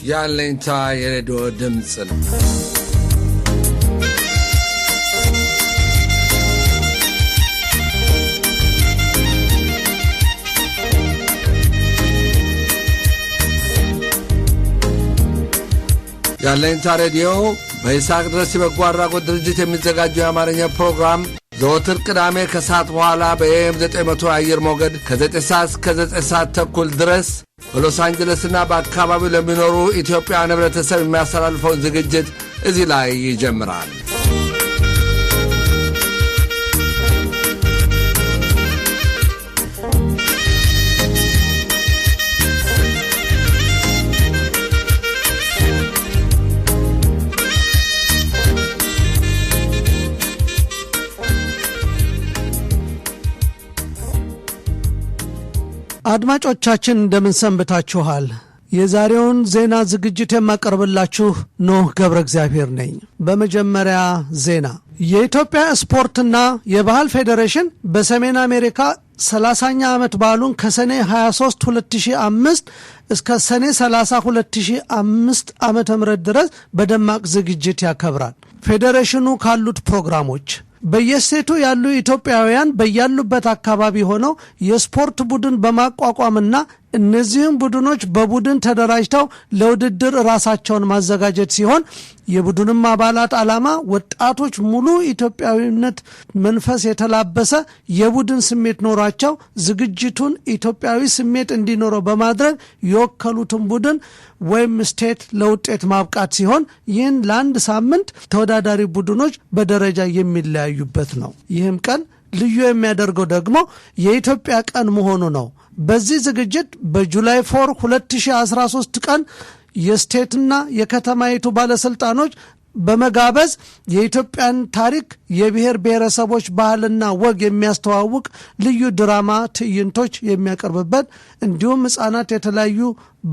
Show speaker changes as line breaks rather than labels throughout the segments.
የአለኝታ የሬዲዮ ድምጽ ነው። የአለኝታ ሬዲዮ በይሳቅ ድረስ የበጎ አድራጎት ድርጅት የሚዘጋጀው የአማርኛ ፕሮግራም ዘወትር ቅዳሜ ከሰዓት በኋላ በኤም 900 አየር ሞገድ ከ9 ሰዓት እስከ 9 ሰዓት ተኩል ድረስ በሎስ አንጀለስና በአካባቢው ለሚኖሩ ኢትዮጵያውያን ህብረተሰብ የሚያስተላልፈውን ዝግጅት እዚህ ላይ ይጀምራል።
አድማጮቻችን እንደምን ሰንብታችኋል? የዛሬውን ዜና ዝግጅት የማቀርብላችሁ ኖህ ገብረ እግዚአብሔር ነኝ። በመጀመሪያ ዜና የኢትዮጵያ ስፖርትና የባህል ፌዴሬሽን በሰሜን አሜሪካ 30ኛ ዓመት በዓሉን ከሰኔ 23 2005 እስከ ሰኔ 30 2005 ዓመተ ምህረት ድረስ በደማቅ ዝግጅት ያከብራል። ፌዴሬሽኑ ካሉት ፕሮግራሞች በየስቴቱ ያሉ ኢትዮጵያውያን በያሉበት አካባቢ ሆነው የስፖርት ቡድን በማቋቋምና እነዚህም ቡድኖች በቡድን ተደራጅተው ለውድድር ራሳቸውን ማዘጋጀት ሲሆን የቡድንም አባላት ዓላማ ወጣቶች ሙሉ ኢትዮጵያዊነት መንፈስ የተላበሰ የቡድን ስሜት ኖራቸው ዝግጅቱን ኢትዮጵያዊ ስሜት እንዲኖረው በማድረግ የወከሉትን ቡድን ወይም ስቴት ለውጤት ማብቃት ሲሆን ይህን ለአንድ ሳምንት ተወዳዳሪ ቡድኖች በደረጃ የሚለያዩበት ነው። ይህም ቀን ልዩ የሚያደርገው ደግሞ የኢትዮጵያ ቀን መሆኑ ነው። በዚህ ዝግጅት በጁላይ 4 2013 ቀን የስቴትና የከተማይቱ ባለስልጣኖች በመጋበዝ የኢትዮጵያን ታሪክ የብሔር ብሔረሰቦች ባህልና ወግ የሚያስተዋውቅ ልዩ ድራማ ትዕይንቶች የሚያቀርብበት እንዲሁም ሕፃናት የተለያዩ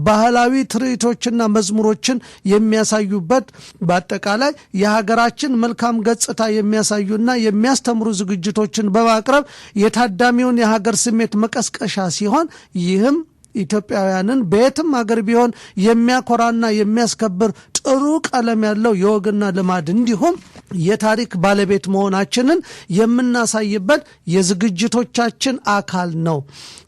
ባህላዊ ትርኢቶችና መዝሙሮችን የሚያሳዩበት በአጠቃላይ የሀገራችን መልካም ገጽታ የሚያሳዩና የሚያስተምሩ ዝግጅቶችን በማቅረብ የታዳሚውን የሀገር ስሜት መቀስቀሻ ሲሆን ይህም ኢትዮጵያውያንን በየትም ሀገር ቢሆን የሚያኮራና የሚያስከብር ጥሩ ቀለም ያለው የወግና ልማድ እንዲሁም የታሪክ ባለቤት መሆናችንን የምናሳይበት የዝግጅቶቻችን አካል ነው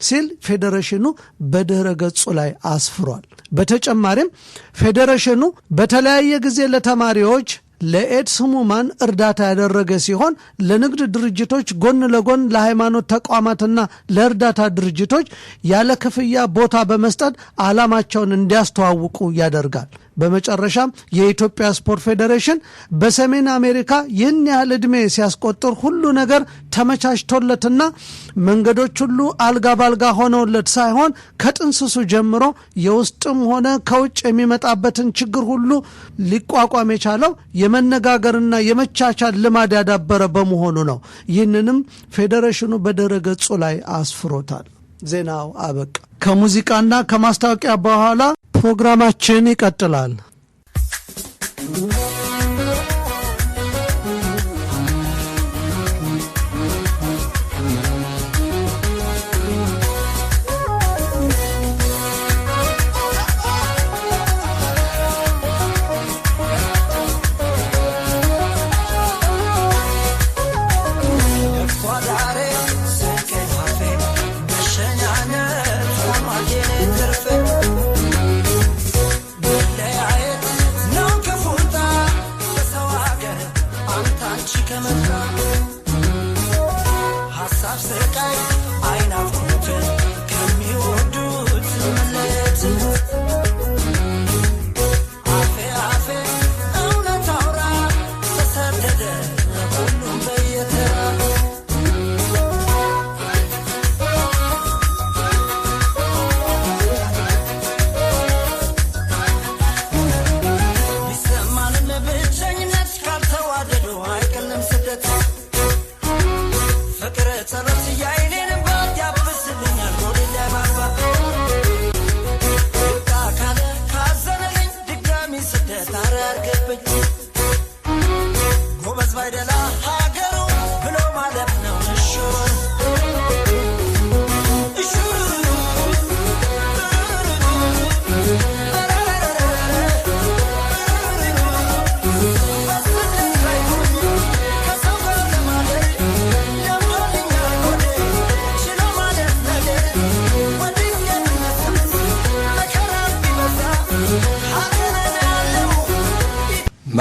ሲል ፌዴሬሽኑ በድህረ ገጹ ላይ አስፍሯል። በተጨማሪም ፌዴሬሽኑ በተለያየ ጊዜ ለተማሪዎች ለኤድስ ህሙማን እርዳታ ያደረገ ሲሆን ለንግድ ድርጅቶች ጎን ለጎን ለሃይማኖት ተቋማትና ለእርዳታ ድርጅቶች ያለ ክፍያ ቦታ በመስጠት ዓላማቸውን እንዲያስተዋውቁ ያደርጋል። በመጨረሻም የኢትዮጵያ ስፖርት ፌዴሬሽን በሰሜን አሜሪካ ይህን ያህል ዕድሜ ሲያስቆጥር ሁሉ ነገር ተመቻችቶለትና መንገዶች ሁሉ አልጋ ባልጋ ሆነውለት ሳይሆን ከጥንስሱ ጀምሮ የውስጥም ሆነ ከውጭ የሚመጣበትን ችግር ሁሉ ሊቋቋም የቻለው የመነጋገርና የመቻቻል ልማድ ያዳበረ በመሆኑ ነው። ይህንንም ፌዴሬሽኑ በድረ ገጹ ላይ አስፍሮታል። ዜናው አበቃ። ከሙዚቃና ከማስታወቂያ በኋላ ፕሮግራማችን ይቀጥላል።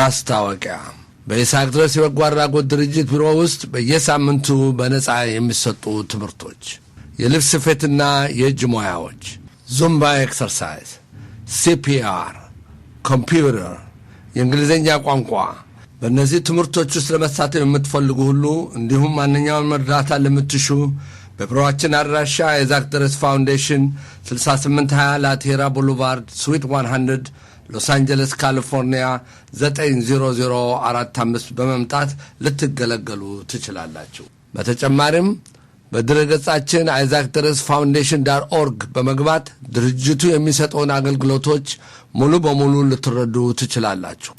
ማስታወቂያ በይስሐቅ ድረስ የበጎ አድራጎት ድርጅት ቢሮ ውስጥ በየሳምንቱ በነጻ የሚሰጡ ትምህርቶች የልብስ ስፌትና የእጅ ሙያዎች፣ ዙምባ ኤክሰርሳይዝ፣ CPR፣ ኮምፒውተር፣ የእንግሊዝኛ ቋንቋ። በእነዚህ ትምህርቶች ውስጥ ለመሳተፍ የምትፈልጉ ሁሉ እንዲሁም ማንኛውም እርዳታ ለምትሹ በቢሮአችን አድራሻ የይስሐቅ ድረስ ፋውንዴሽን 6820 ላቴራ ቦulevard ስዊት 100 ሎስ አንጀለስ ካሊፎርኒያ 90045 በመምጣት ልትገለገሉ ትችላላችሁ። በተጨማሪም በድረገጻችን isaacdresfoundation.org በመግባት ድርጅቱ የሚሰጠውን አገልግሎቶች ሙሉ በሙሉ ልትረዱ ትችላላችሁ።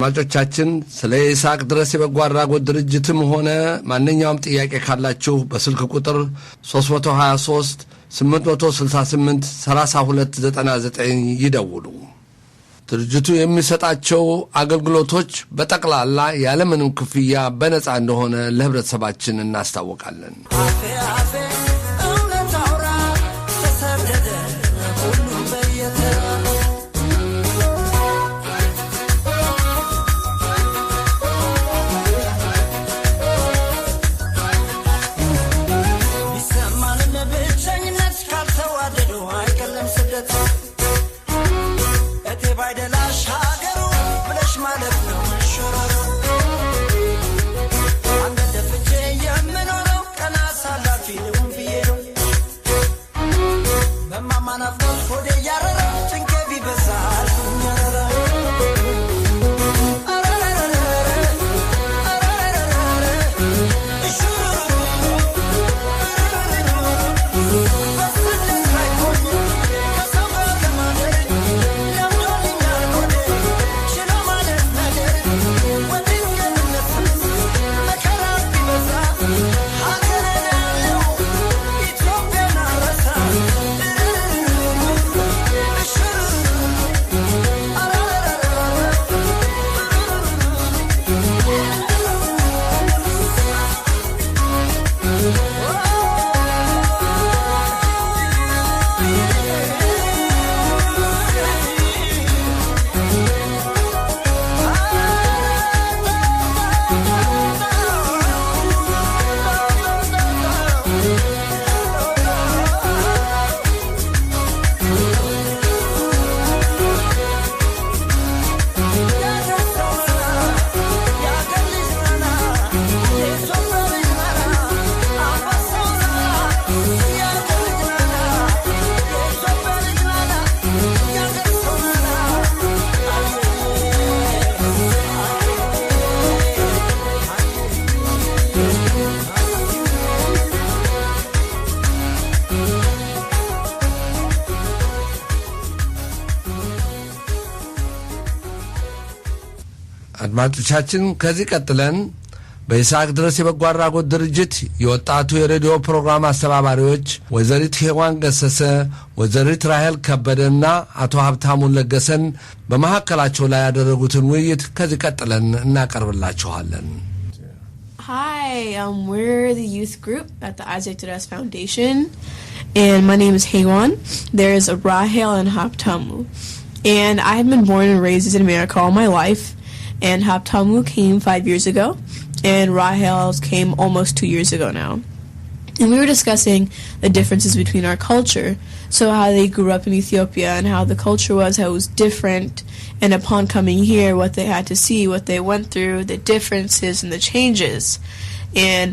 አድማጮቻችን ስለ ይስሐቅ ድረስ የበጎ አድራጎት ድርጅትም ሆነ ማንኛውም ጥያቄ ካላችሁ በስልክ ቁጥር 323 868 3299 ይደውሉ። ድርጅቱ የሚሰጣቸው አገልግሎቶች በጠቅላላ ያለምንም ክፍያ በነጻ እንደሆነ ለህብረተሰባችን እናስታውቃለን። አድማጮቻችን ከዚህ ቀጥለን በይስሐቅ ድረስ የበጎ አድራጎት ድርጅት የወጣቱ የሬዲዮ ፕሮግራም አስተባባሪዎች ወይዘሪት ሄዋን ገሰሰ፣ ወይዘሪት ራሄል ከበደና አቶ ሀብታሙ ለገሰን በመሐከላቸው ላይ ያደረጉትን ውይይት ከዚህ ቀጥለን እናቀርብላችኋለን።
Hi, we're the youth group at the Alegnta Foundation, and my name is Hewan. There's Rahel and Haptamu, and I have been born and raised in America all my life. And Haptamu came 5 years ago, and Rahel came almost 2 years ago now. And we were discussing the differences between our culture, so how they grew up in Ethiopia and how the culture was, how it was different, and upon coming here, what they had to see, what they went through, the differences and the changes. And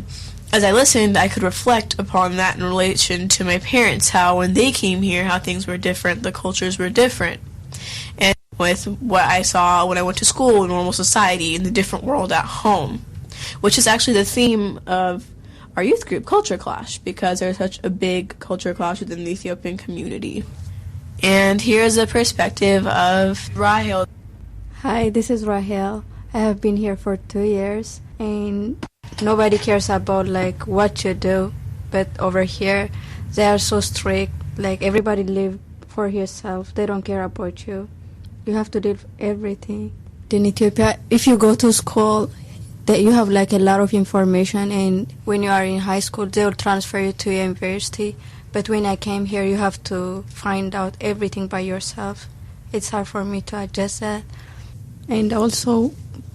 as I listened, I could reflect upon that in relation to my parents, how when they came here, how things were different, the cultures were different. with what I saw when I went to school in normal society in the different world at home, which is actually the theme of our youth group, Culture Clash, because there's such a big culture clash within the Ethiopian community. And here's a perspective of Rahel.
Hi, this is Rahel. I have been here for 2 years, and nobody cares about like what you do, but over here they are so strict. Like everybody live for yourself. They don't care about you. You have to do everything. In Ethiopia, if you go to school, that you have like a lot of information, and when you are in high school, they will transfer you to university. But when I came here, you have to find out everything by yourself. It's hard for me to adjust that. And also,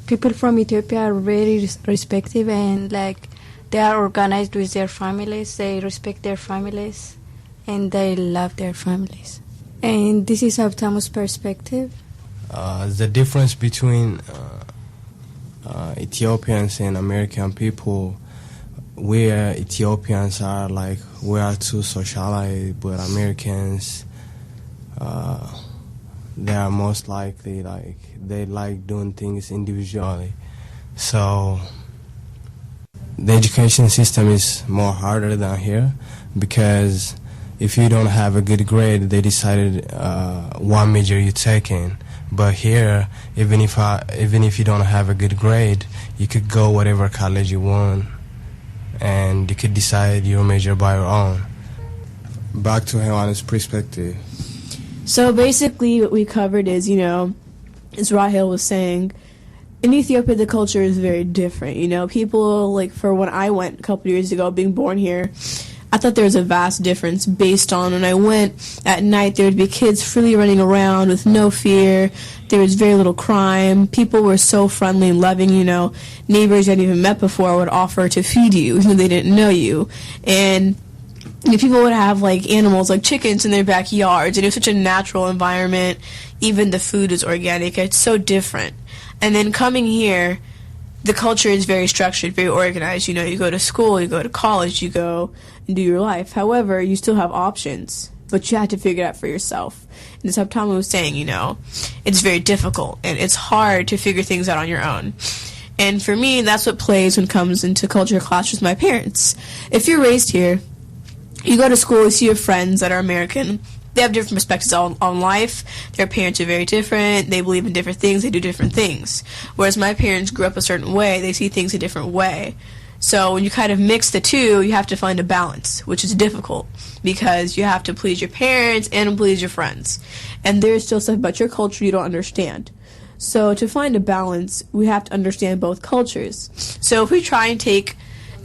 people from Ethiopia are very respectful, and like they are organized with their families. They respect their families, and they love their families. And this is Habtamu's perspective.
The difference between Ethiopians and American people, we Ethiopians are like, we are too socialized, but Americans, they are most likely like, they like doing things individually. So the education system is more harder than here, because if you don't have a good grade, they decided one major you take in. But here, even if you don't have a good grade, you could go whatever college you want, and you could decide your major by your own. Back to Hewana's perspective.
So basically what we covered is, as Rahel was saying, in Ethiopia the culture is very different. People, like for when I went a couple years ago, being born here, I thought there was a vast difference based on when I went at night, there would be kids freely running around with no fear. There was very little crime. People were so friendly and loving, Neighbors you hadn't even met before would offer to feed you, even though they didn't know you. And people would have like animals like chickens in their backyards, and it was such a natural environment. Even the food is organic. It's so different. And then coming here, the culture is very structured, very organized. You go to school, you go to college, you go and do your life. However, you still have options, but you have to figure it out for yourself. And as Habtamu was saying, it's very difficult, and it's hard to figure things out on your own. And for me, that's what plays when it comes into culture clash with my parents. If you're raised here, you go to school, you see your friends that are American. They have different perspectives on life. Their parents are very different. They believe in different things. They do different things. Whereas my parents grew up a certain way. They see things a different way. So when you kind of mix the two, you have to find a balance, which is difficult because you have to please your parents and please your friends. And there's still stuff about your culture you don't understand. So to find a balance, we have to understand both cultures. So if we try and take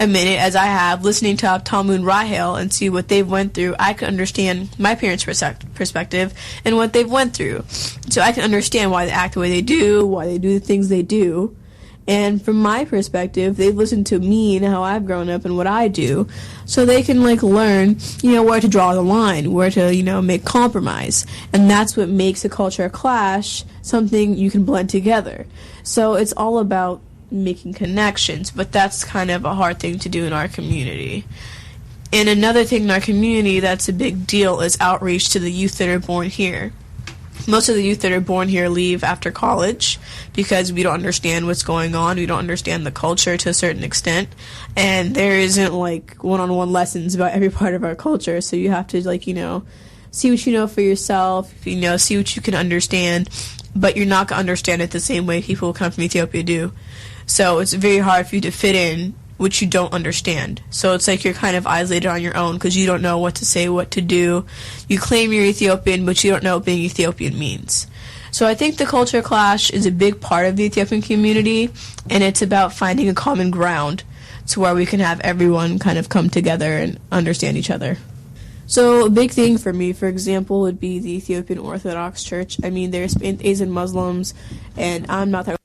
a minute, as I have, listening to Habtamu and Rahel and see what they've went through, I can understand my parents' perspective and what they've went through. So I can understand why they act the way they do, why they do the things they do. And from my perspective, they've listened to me and how I've grown up and what I do, so they can learn, where to draw the line, where to, make compromise. And that's what makes a culture clash something you can blend together. So it's all about making connections, but that's kind of a hard thing to do in our community. And another thing in our community that's a big deal is outreach to the youth that are born here. Most of the youth that are born here leave after college because we don't understand what's going on. We don't understand the culture to a certain extent. And there isn't one-on-one lessons about every part of our culture. So you have to see what you know for yourself, see what you can understand. But you're not going to understand it the same way people who come from Ethiopia do. So it's very hard for you to fit in which you don't understand. So it's like you're kind of isolated on your own because you don't know what to say, what to do. You claim you're Ethiopian, but you don't know what being Ethiopian means. So I think the culture clash is a big part of the Ethiopian community, and it's about finding a common ground to where we can have everyone kind of come together and understand each other. So a big thing for me, for example, would be the Ethiopian Orthodox Church. I mean, there's Asian Muslims, and I'm not that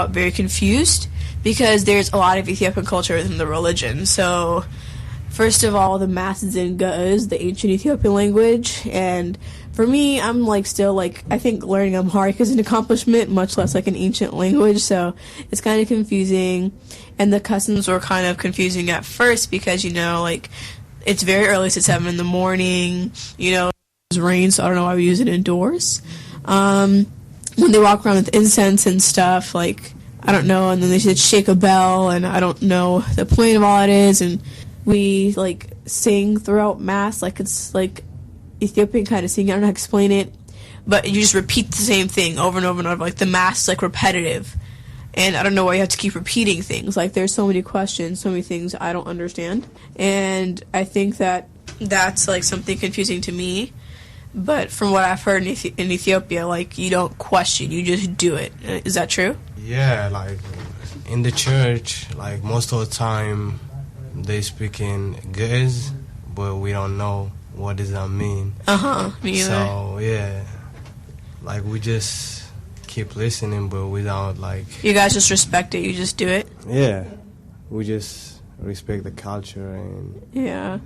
very confused because there's a lot of Ethiopian culture within the religion. So first of all, the Mass is in Ge'ez, the ancient Ethiopian language, and for me, I'm still I think learning Amharic is an accomplishment, much less an ancient language, so it's kind of confusing. And the customs were kind of confusing at first because it's very early, it's at 7 in the morning, it's rain, so I don't know why we use it indoors. when they walk around with incense and stuff, like, I don't know, and then they should shake a bell, and I don't know the point of all it is, and we, like, sing throughout Mass, like it's, like, Ethiopian kind of singing. I don't know how to explain it, but you just repeat the same thing over and over and over. Like, the Mass is, like, repetitive, and I don't know why you have to keep repeating things. Like, there's so many questions, so many things I don't understand, and I think that that's, like, something confusing to me. But from what I've heard in Ethiopia, like, you don't question, you just do it. Is that true?
Yeah, like, in the church, like, most of the time, they speak in Ge'ez, but we don't know what does that mean.
Me either.
So, yeah, like, we just keep listening, but without, like...
You guys just respect it, you just do it?
Yeah, we just respect the culture and...
Yeah.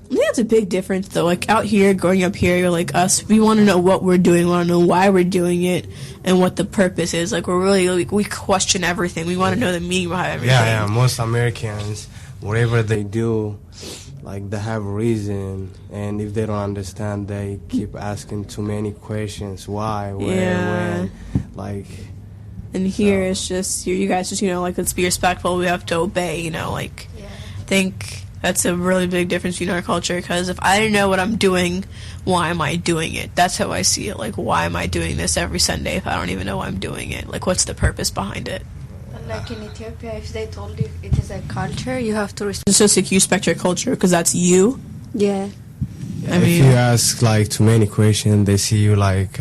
I think that's a big difference, though. Like, out here, growing up here, you're like us. We want to know what we're doing. We want to know why we're doing it and what the purpose is. Like, we're really, like, we question everything. We want to know the meaning behind everything.
Yeah, most Americans, whatever they do, like, they have a reason. And if they don't understand, they keep asking too many questions. Why? Where? When? Like...
And here, it's just, you guys just, like, let's be respectful. We have to obey, like, I think... That's a really big difference between our culture, because if I didn't know what I'm doing, why am I doing it? That's how I see it. Like, why am I doing this every Sunday if I don't even know why I'm doing it? Like, what's the purpose behind it?
Like in Ethiopia, if they told you it is a culture, you have to respect.
It's just like you respect your culture because that's you.
Yeah.
I mean,
if you ask, like, too many questions, they see you like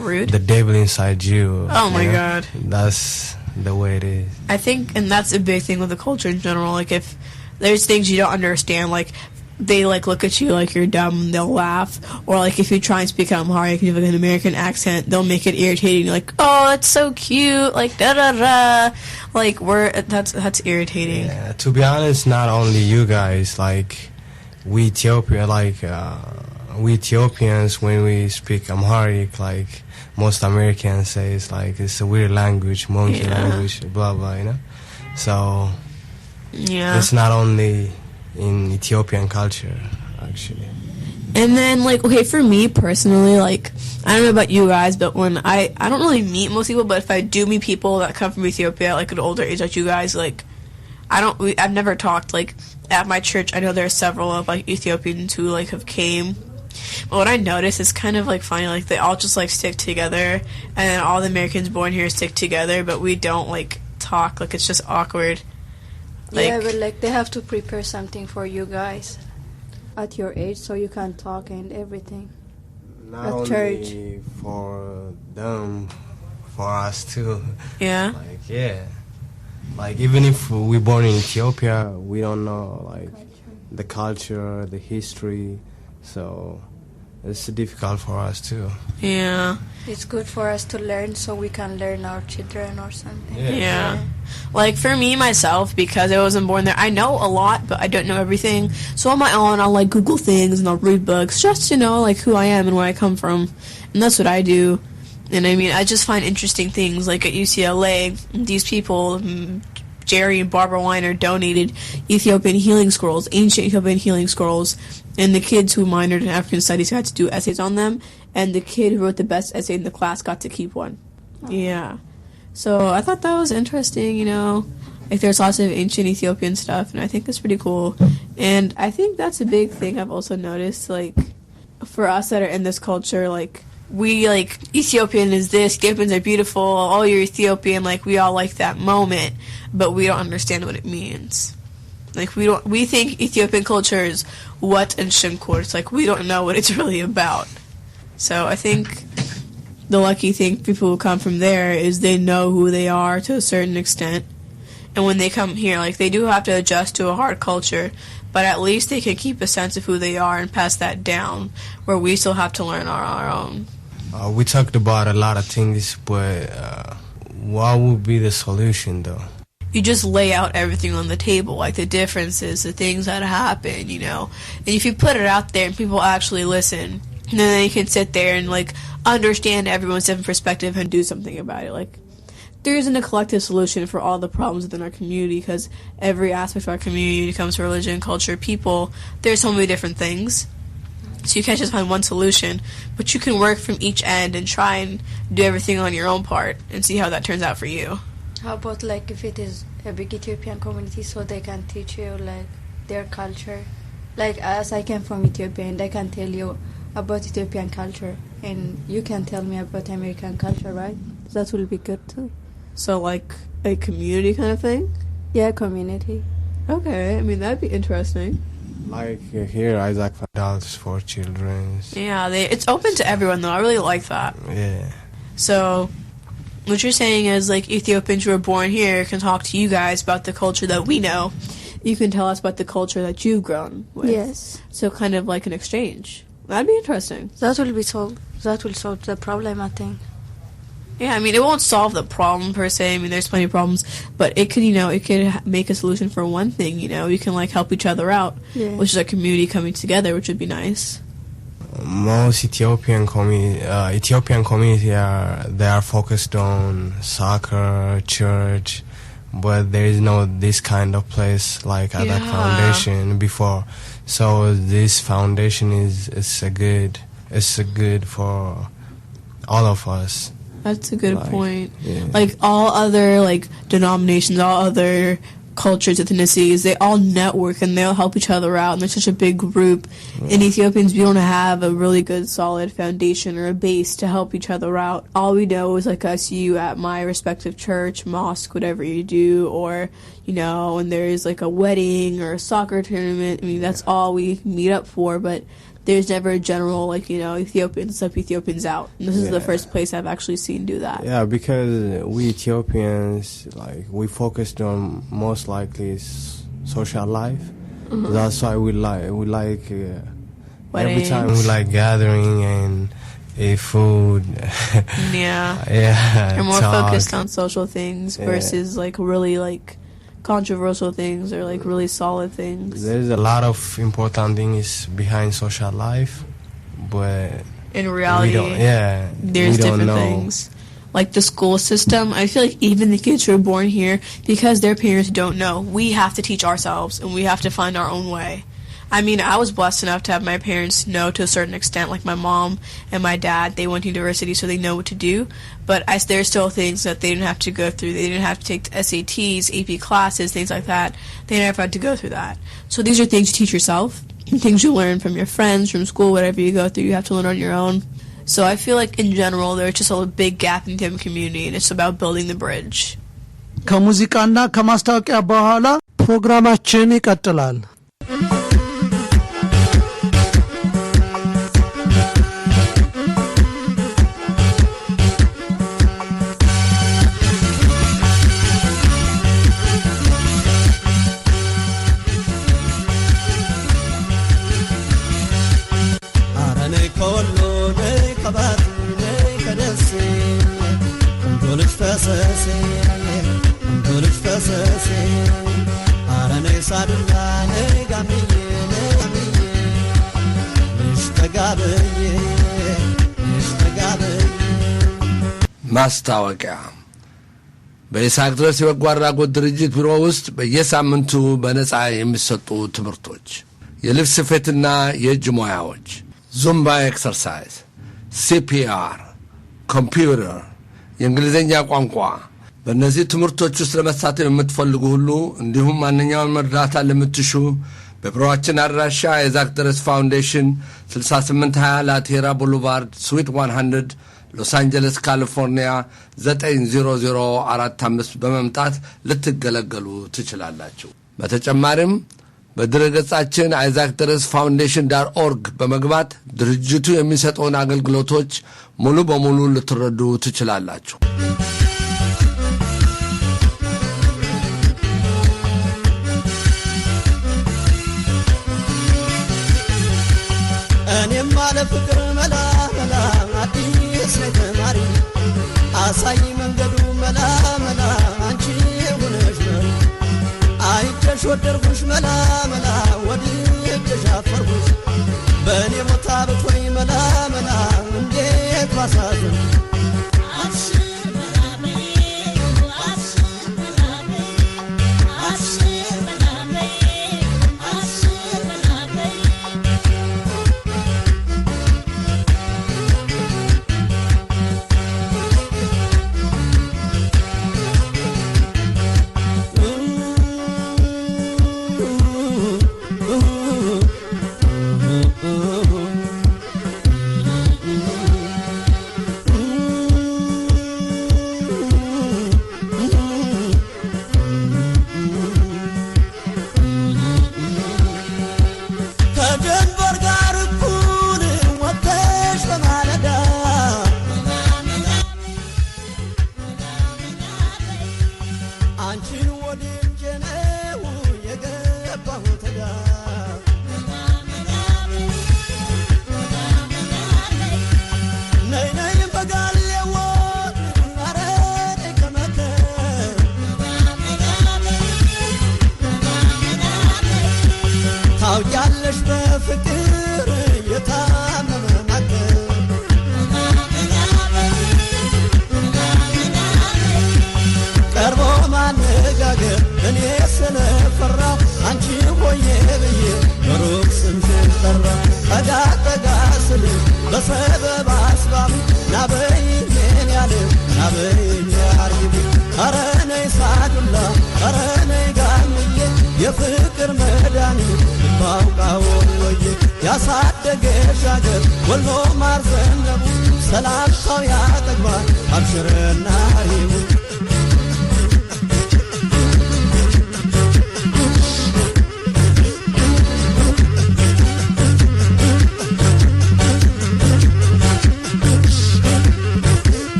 rude.
The devil inside you.
Oh my God.
That's the way it is.
I think, and that's a big thing with the culture in general. Like, if there's things you don't understand, like, they, like, look at you like you're dumb and they'll laugh. Or, like, if you try and speak Amharic and you have, like, an American accent, they'll make it irritating. Like, oh, that's so cute. Like, da-da-da. Like, that's irritating.
Yeah, to be honest, not only you guys, like, we Ethiopians, when we speak Amharic, like, most Americans say it's like, it's a weird language, monkey language, blah, blah, So...
Yeah.
It's not only in Ethiopian culture, actually.
And then, like, okay, for me personally, like, I don't know about you guys, but when I don't really meet most people, but if I do meet people that come from Ethiopia, like, at an older age like you guys, like, I've never talked, like, at my church, I know there are several of, like, Ethiopians who, like, have came. But what I noticed is kind of, like, funny, like, they all just, like, stick together, and then all the Americans born here stick together, but we don't, like, talk, like, it's just awkward. Like,
yeah, but, like, they have to prepare something for you guys at your age so you can talk and everything.
Not
at
only
church.
For them, for us too.
Yeah.
Like, yeah. Like, even if we're born in Ethiopia, we don't know, like, the culture, the history, so it's difficult for us too.
Yeah.
It's good for us to learn so we can learn our children or something.
Yeah. Like, for me, myself, because I wasn't born there, I know a lot, but I don't know everything. So on my own, I'll, like, Google things and I'll read books just to know, like, who I am and where I come from. And that's what I do. And, I mean, I just find interesting things. Like, at UCLA, these people, Jerry and Barbara Weiner, donated Ethiopian healing scrolls, ancient Ethiopian healing scrolls, and the kids who minored in African studies had to do essays on them, and the kid who wrote the best essay in the class got to keep one. Oh. Yeah. So I thought that was interesting, Like, there's lots of ancient Ethiopian stuff, and I think it's pretty cool. And I think that's a big thing I've also noticed, like, for us that are in this culture, like, we, like, Ethiopian is this, Ethiopians are beautiful, oh, you're Ethiopian, like, we all like that moment, but we don't understand what it means. Like, we think Ethiopian culture is what and Shimkur. It's like, we don't know what it's really about. So I think the lucky thing people who come from there is they know who they are to a certain extent. And when they come here, like, they do have to adjust to a hard culture, but at least they can keep a sense of who they are and pass that down, where we still have to learn on our own.
We talked about a lot of things, but what would be the solution, though?
You just lay out everything on the table, like the differences, the things that happen, And if you put it out there and people actually listen, then they can sit there and, like, understand everyone's different perspective and do something about it. Like, there isn't a collective solution for all the problems within our community, because every aspect of our community, when it comes to religion, culture, people, there's so many different things. So you can't just find one solution, but you can work from each end and try and do everything on your own part and see how that turns out for you.
How about like if it is a big Ethiopian community, so they can teach you like their culture? Like as I came from Ethiopia and I can tell you about Ethiopian culture and you can tell me about American culture, right? That will be good too.
So like a community kind of thing?
Yeah, community.
Okay, I mean that'd be interesting.
Like here, Isaac for adults, for children.
Yeah, it's open to everyone though. I really like that.
Yeah.
So what you're saying is like Ethiopians who are born here can talk to you guys about the culture that we know. You can tell us about the culture that you've grown with.
Yes.
So kind of like an exchange. That'd be interesting.
That will solve the problem, I think.
Yeah, I mean, it won't solve the problem per se. I mean, there's plenty of problems, but it could, it could make a solution for one thing. We can like help each other out, which is a community coming together, which would be nice.
Most Ethiopian community are focused on soccer, church, but there is no this kind of place like at that foundation before. So this foundation is a good for all of us.
That's a good point. Yeah. Like all other like denominations, all other cultures, ethnicities, they all network and they'll help each other out, and they're such a big group. In Ethiopians, we don't have a really good solid foundation or a base to help each other out. All we know is like us, you at my respective church, mosque, whatever you do, or when there's like a wedding or a soccer tournament. I mean, that's all we meet up for, but there's never a general, like, Ethiopians up, Ethiopians out. And this is the first place I've actually seen do that.
Yeah, because we Ethiopians, like, we focused on most likely social life. Mm-hmm. That's why we like every time we like gathering and eat food.
Yeah. We're more focused on social things versus, like, really, like, controversial things or like really solid things.
There's a lot of important things behind social life, but
in reality, there's different things. Like the school system, I feel like even the kids who are born here, because their parents don't know, we have to teach ourselves and we have to find our own way. I mean, I was blessed enough to have my parents know to a certain extent, like my mom and my dad, they went to university so they know what to do, but there's still things that they didn't have to go through. They didn't have to take SATs, AP classes, things like that. They never had to go through that. So these are things you teach yourself, things you learn from your friends, from school, whatever you go through, you have to learn on your own. So I feel like in general there's just a big gap in the community, and it's about building the bridge.
ከሙዚቃና ከማስታወቂያ በኋላ ፕሮግራማችን ይቀጥላል።
ማስታወቂያ በይስሐቅ ድረስ የበጎ አድራጎት ድርጅት ቢሮ ውስጥ በየሳምንቱ በነጻ የሚሰጡ ትምህርቶች፣ የልብስ ስፌትና የእጅ ሙያዎች፣ ዙምባ ኤክሰርሳይዝ፣ CPR፣ ኮምፒውተር፣ የእንግሊዝኛ ቋንቋ። በእነዚህ ትምህርቶች ውስጥ ለመሳተፍ የምትፈልጉ ሁሉ እንዲሁም ማንኛውንም እርዳታ ለምትሹ በቢሮአችን አድራሻ የይስሐቅ ድረስ ፋውንዴሽን 6820 ላቴራ ቦulevard ስዊት 100 ሎስ አንጀለስ ካሊፎርኒያ 90045 በመምጣት ልትገለገሉ ትችላላችሁ። በተጨማሪም በድረገጻችን isaacdresfoundation.org በመግባት ድርጅቱ የሚሰጠውን አገልግሎቶች ሙሉ በሙሉ ልትረዱ ትችላላችሁ።
እኔም ማለ ፍቅር መላ መላ አዲስ ተማሪ አሳይ መንገዱ መላ መላ አንቺ ሆነሽ ነው አይተሽ ወደርኩሽ መላ መላ ወድጀሽ አፈርኩሽ በእኔ ሞታ ብትሆኝ መላ መላ እንዴት ባሳዝን አንቺን ወድጄ ነው የገባሁት ነይ ነይ በጋሌዎ አረሬ ከመከ ታውቂያለሽ በፍቅር የታመመ ናገር ቀርቦ ማነጋገር እኔ ስለፈራሁ አንቺ ሆዬ ብዬ በሩቅ ስምሽን ጠራሁ ጠጋ ጠጋ ስልሽ በሰበብ አስባብ ናበይኝ ያለ ናበይኝ አርግቢ ኧረ ነይ ሳዱላ ኧረ ነይ ጋምዬ የፍቅር መድኃኒት ባውቃው ወዬ ያሳደገሽ አገር ወሎ ማር ዘነቡ ሰላምታው ያጠግባል አብሽርና ሪቡ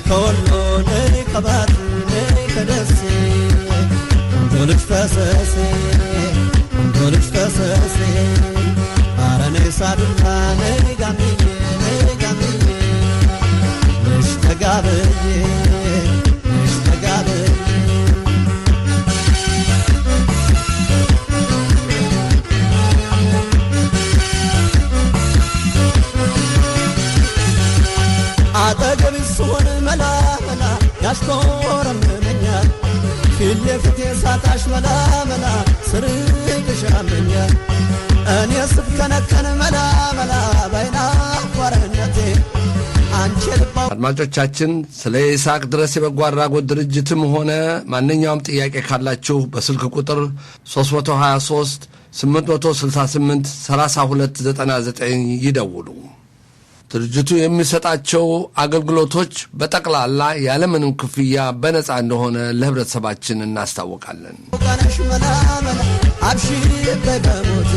ከወሎ ነይ ከባቱ ነይ ከደሴ እንዶልሽ ፈሰሴ እንዶልሽ ፈሰሴ ኧረ ነይ ሳዱላ ነይ ጋምዬ ነሽ ተጋብዬ ነሽ ተጋብዬ አጠገብሽ ስሆን መላ መላ ያሽኮረምመኛል ፊት ለፊቴ ሳጣሽ መላ መላ ስርቅሽ ያመኛል እኔ ስብከነከን መላ መላ ባይናፋርነቴ አንቺ ልባው
አድማጮቻችን ስለ ይስሐቅ ድረስ የበጎ አድራጎት ድርጅትም ሆነ ማንኛውም ጥያቄ ካላችሁ በስልክ ቁጥር 323 868 3299 ይደውሉ። ድርጅቱ የሚሰጣቸው አገልግሎቶች በጠቅላላ ያለምንም ክፍያ በነፃ እንደሆነ ለህብረተሰባችን እናስታውቃለን።
ቀነሽ መላ መላ አብሽሪ በሞቴ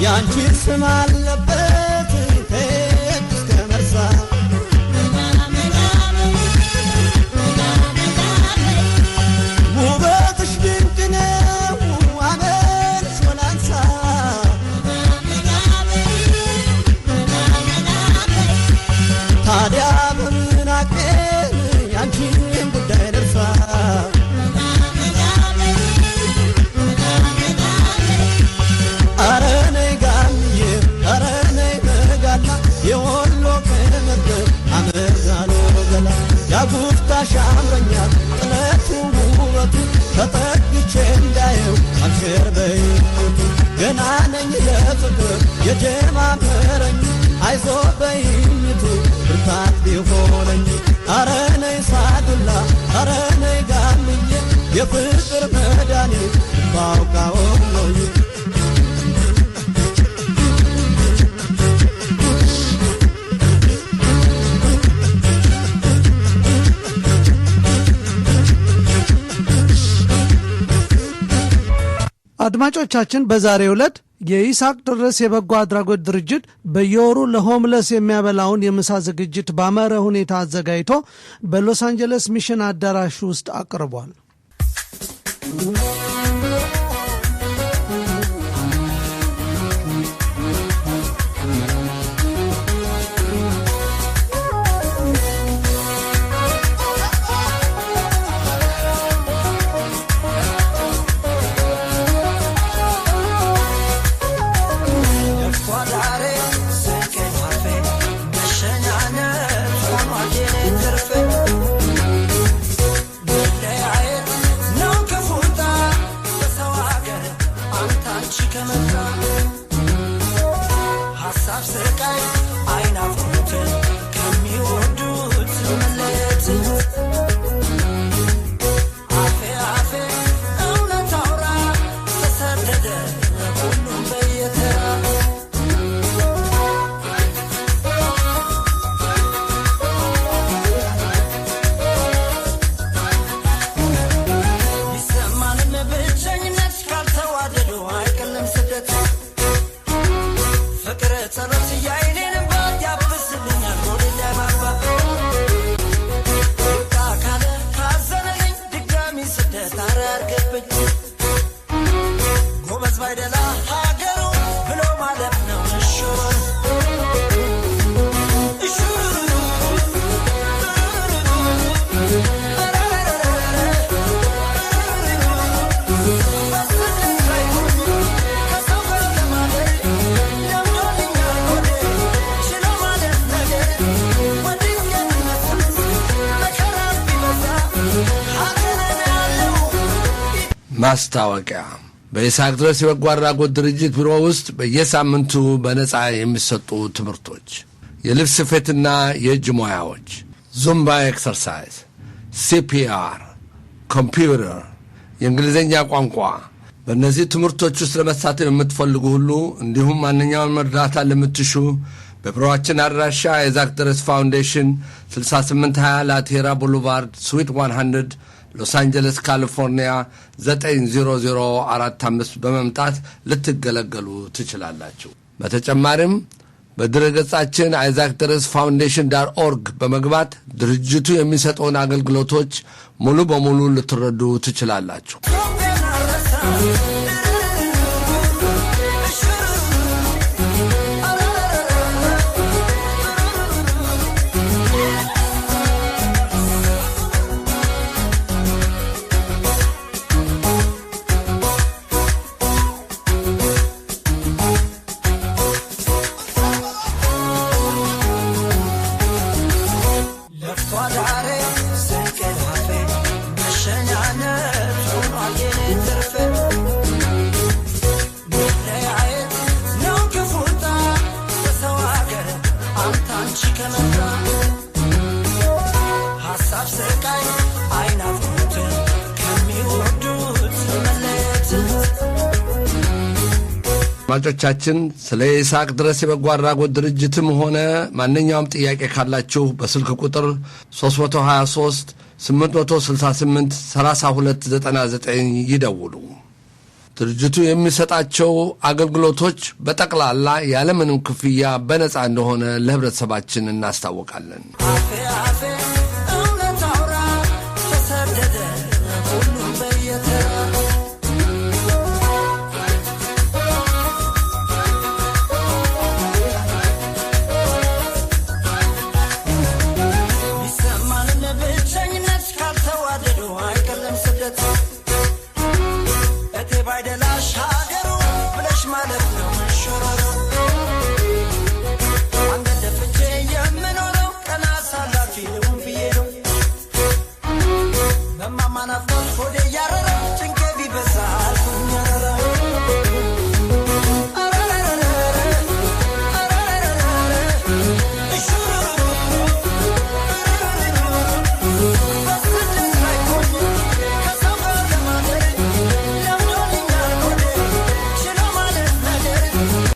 ያንቺ ስም አለበት እስከ መርሳ ውበትሽ ድንቅ ነው አመልሽ ወላንሳ ታዲያ በምን አቅም ያንቺን ጉዳይ ደርሳ ኧረ ነይ ጋምዬ ኧረ ነይ በጋላ የወሎ ቅምጥ አመርጋሎ ገላ ያጉፍታሽ አምረኛል ጥለቱ ውበቱ ተጠግቼ እንዳየው አብሽር በይቱ ገና ነኝ ለፍቅር የጀማመረኝ አይዞ በይኝቱ ብርታት ቢሆነኝ ኧረ ነይ ሳዱላ ኧረ ነይ ጋምዬ የፍቅር መድኃኒት ባውቃው ወሎዬ
አድማጮቻችን በዛሬው ዕለት የይስሐቅ ድረስ የበጎ አድራጎት ድርጅት በየወሩ ለሆምለስ የሚያበላውን የምሳ ዝግጅት ባማረ ሁኔታ አዘጋጅቶ በሎስ አንጀለስ ሚሽን አዳራሽ ውስጥ አቅርቧል።
ማስታወቂያ በይስሐቅ ድረስ የበጎ አድራጎት ድርጅት ቢሮ ውስጥ በየሳምንቱ በነጻ የሚሰጡ ትምህርቶች የልብስ ስፌትና የእጅ ሙያዎች፣ ዙምባ ኤክሰርሳይዝ፣ CPR፣ ኮምፒውተር፣ የእንግሊዝኛ ቋንቋ። በእነዚህ ትምህርቶች ውስጥ ለመሳተፍ የምትፈልጉ ሁሉ እንዲሁም ማንኛውንም እርዳታ ለምትሹ በቢሮአችን አድራሻ የይስሐቅ ድረስ ፋውንዴሽን 6820 ላቴራ ቦulevard ስዊት 100 ሎስ አንጀለስ ካሊፎርኒያ 90045 በመምጣት ልትገለገሉ ትችላላችሁ። በተጨማሪም በድረገጻችን isaacdresfoundation.org በመግባት ድርጅቱ የሚሰጠውን አገልግሎቶች ሙሉ በሙሉ ልትረዱ ትችላላችሁ። አድማጮቻችን ስለ ይስሐቅ ድረስ የበጎ አድራጎት ድርጅትም ሆነ ማንኛውም ጥያቄ ካላችሁ በስልክ ቁጥር 323 868 3299 ይደውሉ። ድርጅቱ የሚሰጣቸው አገልግሎቶች በጠቅላላ ያለምንም ክፍያ በነጻ እንደሆነ ለህብረተሰባችን እናስታውቃለን።